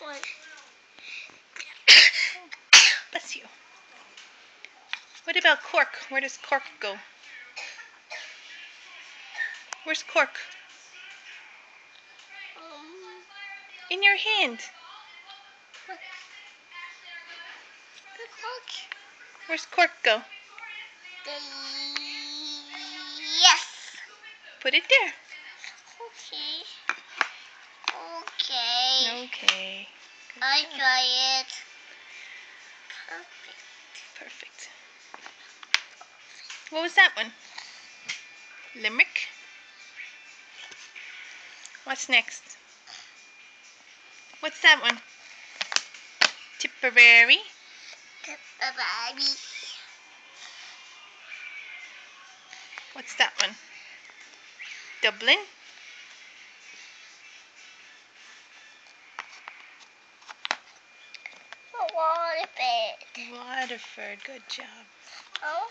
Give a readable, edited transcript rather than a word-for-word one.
One. Bless you. What about Cork? Where does Cork go? Where's Cork? In your hand. The cork. Where's Cork go? Yes. Put it there. Okay. Okay. I try it. Perfect. What was that one? Limerick. What's next? What's that one? Tipperary. Tipperary. What's that one? Dublin. Waterford. Waterford. Good job. Oh.